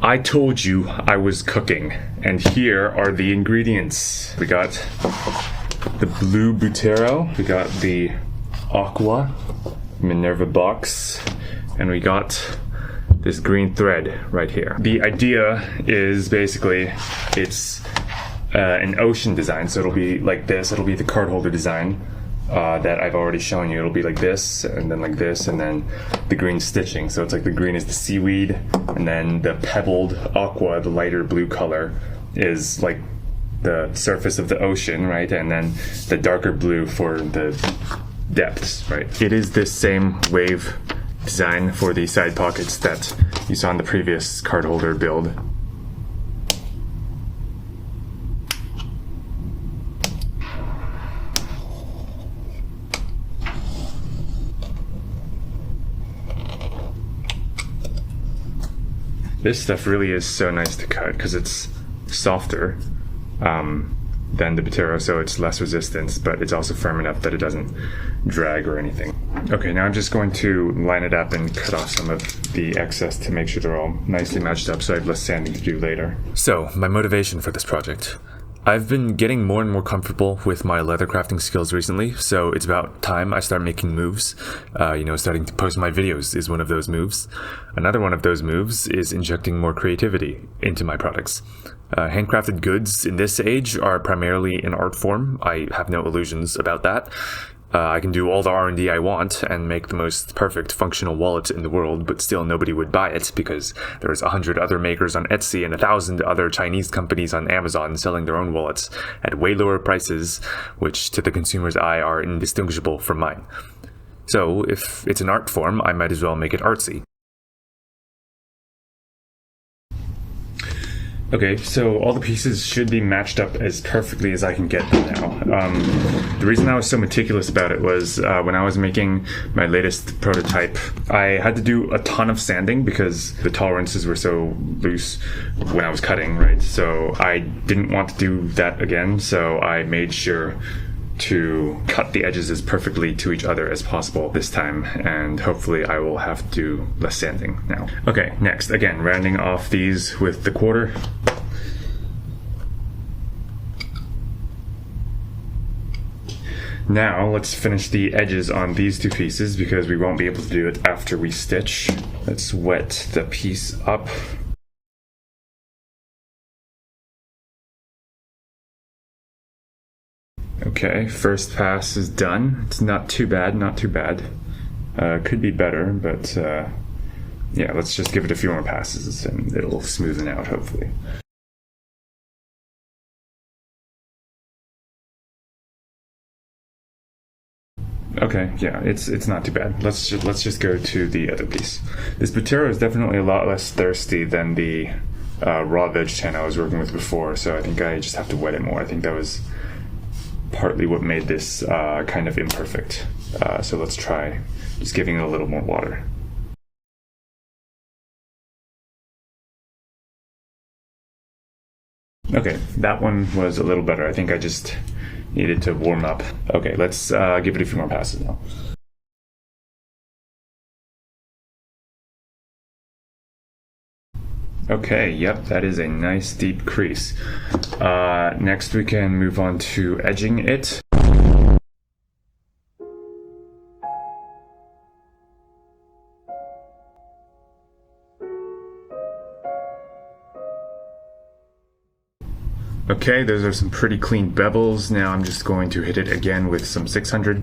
I told you I was cooking, and here are the ingredients. We got the blue Butero, we got the Aqua Minerva box, and we got this green thread right here. The idea is basically it's an ocean design, so it'll be like this. It'll be the cardholder design that I've already shown you. It'll be like this, and then like this, and then the green stitching. So it's like the green is the seaweed, and then the pebbled aqua, the lighter blue color, is like the surface of the ocean, right? And then the darker blue for the depths, right? It is this same wave design for the side pockets that you saw in the previous cardholder build. This stuff really is so nice to cut because it's softer than the Butero, so it's less resistance, but it's also firm enough that it doesn't drag or anything. Okay, now I'm just going to line it up and cut off some of the excess to make sure they're all nicely matched up so I have less sanding to do later. So, my motivation for this project. I've been getting more and more comfortable with my leather crafting skills recently, so it's about time I start making moves. Starting to post my videos is one of those moves. Another one of those moves is injecting more creativity into my products. Handcrafted goods in this age are primarily an art form. I have no illusions about that. I can do all the R&D I want and make the most perfect functional wallet in the world, but still nobody would buy it because there's 100 other makers on Etsy and 1,000 other Chinese companies on Amazon selling their own wallets at way lower prices, which to the consumer's eye are indistinguishable from mine. So if it's an art form, I might as well make it artsy. Okay, so all the pieces should be matched up as perfectly as I can get them now. The reason I was so meticulous about it was when I was making my latest prototype, I had to do a ton of sanding because the tolerances were so loose when I was cutting, right? So I didn't want to do that again, so I made sure to cut the edges as perfectly to each other as possible this time, and hopefully I will have to do less sanding now. Okay, next, again, rounding off these with the quarter. Now let's finish the edges on these two pieces because we won't be able to do it after we stitch. Let's wet the piece up. Okay, first pass is done. It's not too bad, not too bad. Could be better, but yeah, let's just give it a few more passes and it'll smoothen out, hopefully. Okay, yeah, it's not too bad. Let's just go to the other piece. This Butero is definitely a lot less thirsty than the raw veg tan I was working with before, so I think I just have to wet it more. I think that was partly what made this kind of imperfect. So let's try just giving it a little more water. Okay, that one was a little better. I think I just needed to warm up. Okay, let's give it a few more passes now. Okay, yep, that is a nice deep crease. Next we can move on to edging it. Okay, those are some pretty clean bevels. Now I'm just going to hit it again with some 600.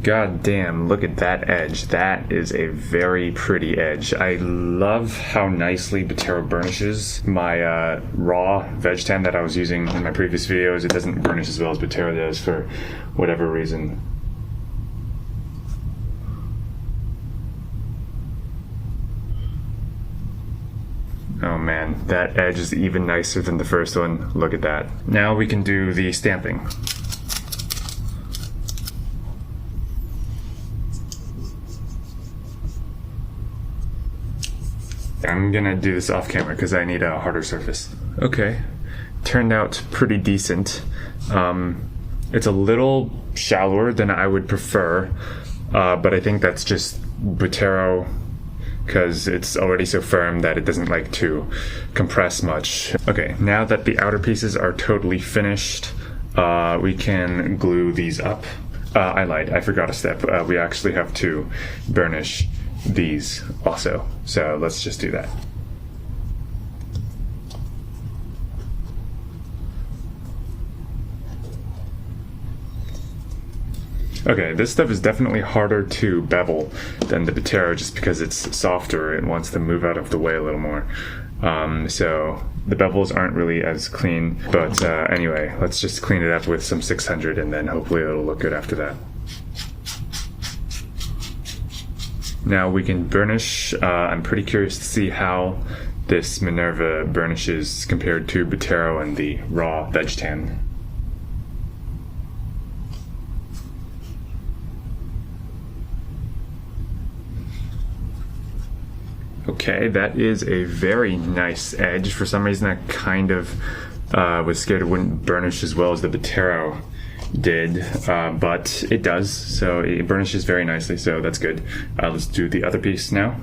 God damn, look at that edge. That is a very pretty edge. I love how nicely Butero burnishes my raw veg tan that I was using in my previous videos. It doesn't burnish as well as Butero does for whatever reason. Oh man, that edge is even nicer than the first one. Look at that. Now we can do the stamping. I'm I'm gonna do this off camera because I need a harder surface. Okay, turned out pretty decent. It's a little shallower than I would prefer, but I think that's just Botero because it's already so firm that it doesn't like to compress much. Okay, now that the outer pieces are totally finished, we can glue these up. I lied, I forgot a step. We actually have to burnish these also. So let's just do that. Okay, this stuff is definitely harder to bevel than the Botero just because it's softer. It wants to move out of the way a little more. So the bevels aren't really as clean, but anyway, let's just clean it up with some 600 and then hopefully it'll look good after that. Now we can burnish. I'm pretty curious to see how this Minerva burnishes compared to Botero and the raw veg tan. Okay, that is a very nice edge. For some reason I kind of was scared it wouldn't burnish as well as the Botero did, but it does, so it burnishes very nicely, so that's good. Let's do the other piece now.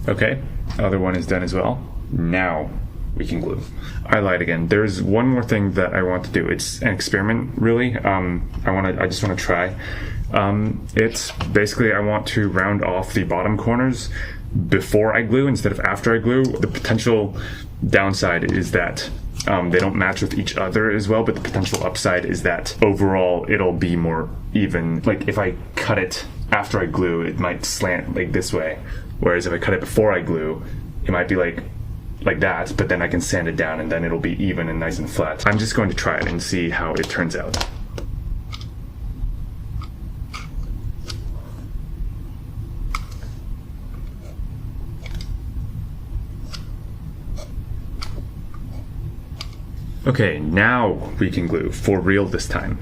Okay, other one is done as well. Now we can glue. I lied again. There's one more thing that I want to do. It's an experiment, really. I just want to try. It's basically I want to round off the bottom corners before I glue instead of after I glue. The potential downside is that they don't match with each other as well, but the potential upside is that overall it'll be more even. Like if I cut it after I glue, it might slant like this way, whereas if I cut it before I glue, it might be like that, but then I can sand it down and then it'll be even and nice and flat. I'm just going to try it and see how it turns out. Okay, now we can glue, for real this time.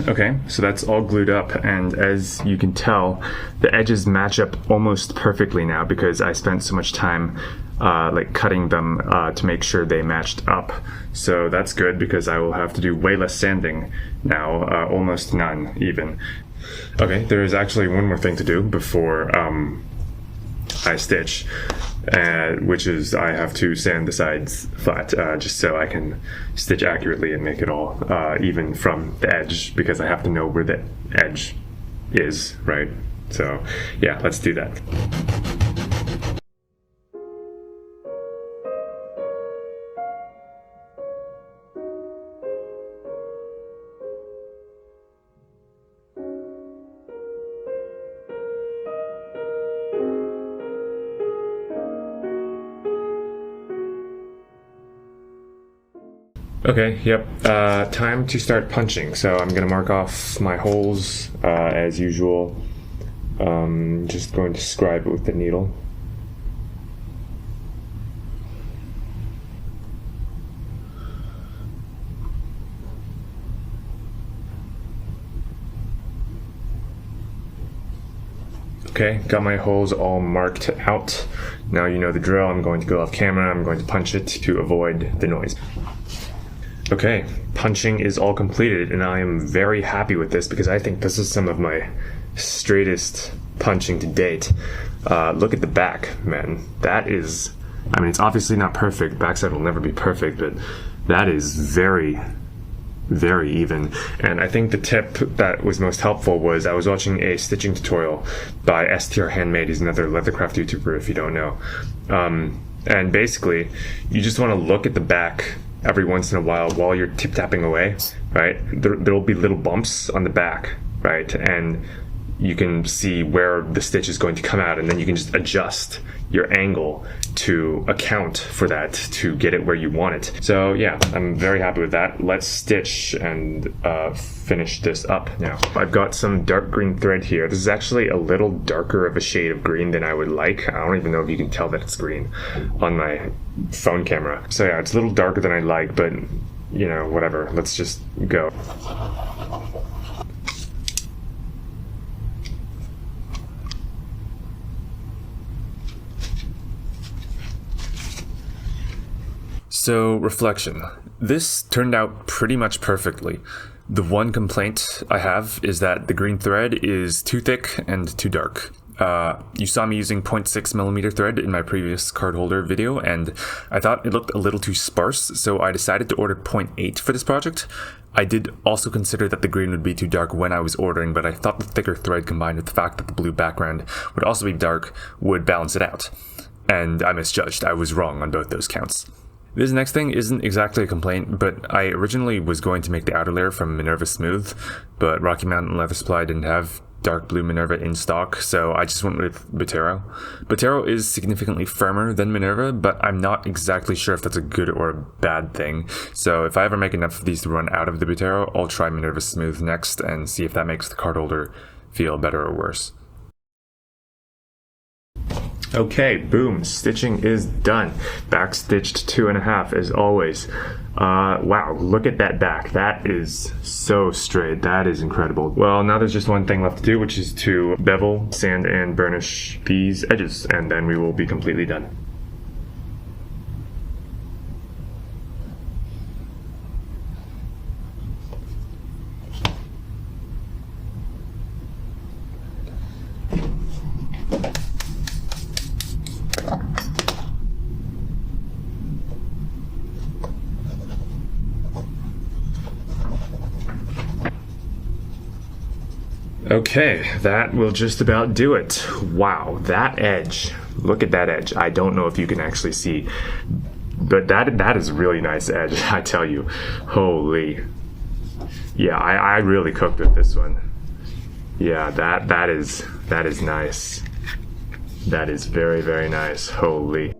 Okay, so that's all glued up, and as you can tell, the edges match up almost perfectly now because I spent so much time like cutting them to make sure they matched up. So that's good because I will have to do way less sanding now, almost none even. Okay, there is actually one more thing to do before I stitch, which is I have to sand the sides flat just so I can stitch accurately and make it all even from the edge, because I have to know where the edge is, right? So yeah, let's do that. Okay, yep, time to start punching. So I'm gonna mark off my holes as usual. Just going to scribe it with the needle. Okay, got my holes all marked out. Now you know the drill. I'm going to go off camera. I'm going to punch it to avoid the noise. Okay, punching is all completed, and I am very happy with this because I think this is some of my straightest punching to date. Look at the back, man. That is, I mean, it's obviously not perfect. Backside will never be perfect, but that is very, very even. And I think the tip that was most helpful was I was watching a stitching tutorial by STR Handmade. He's another leathercraft YouTuber if you don't know. And basically, you just want to look at the back every once in a while you're tip tapping away, right? There'll be little bumps on the back, right? And you can see where the stitch is going to come out, and then you can just adjust your angle to account for that to get it where you want it. So yeah, I'm very happy with that. Let's stitch and finish this up now. I've got some dark green thread here. This is actually a little darker of a shade of green than I would like. I don't even know if you can tell that it's green on my phone camera. So yeah, it's a little darker than I like, but you know, whatever. Let's just go. So, reflection. This turned out pretty much perfectly. The one complaint I have is that the green thread is too thick and too dark. You saw me using 0.6mm thread in my previous card holder video, and I thought it looked a little too sparse, so I decided to order 0.8 for this project. I did also consider that the green would be too dark when I was ordering, but I thought the thicker thread combined with the fact that the blue background would also be dark would balance it out. And I misjudged. I was wrong on both those counts. This next thing isn't exactly a complaint, but I originally was going to make the outer layer from Minerva Smooth, but Rocky Mountain Leather Supply didn't have dark blue Minerva in stock, so I just went with Botero. Botero is significantly firmer than Minerva, but I'm not exactly sure if that's a good or a bad thing. So if I ever make enough of these to run out of the Botero, I'll try Minerva Smooth next and see if that makes the card holder feel better or worse. Okay, boom, stitching is done. Back stitched 2.5 as always. Wow, look at that back. That is so straight. That is incredible. Well, now there's just one thing left to do, which is to bevel, sand, and burnish these edges, and then we will be completely done. Okay, that will just about do it. Wow, that edge. Look at that edge. I don't know if you can actually see, but that is a really nice edge, I tell you. Holy. Yeah, I really cooked with this one. Yeah, that is nice. That is very, very nice. Holy.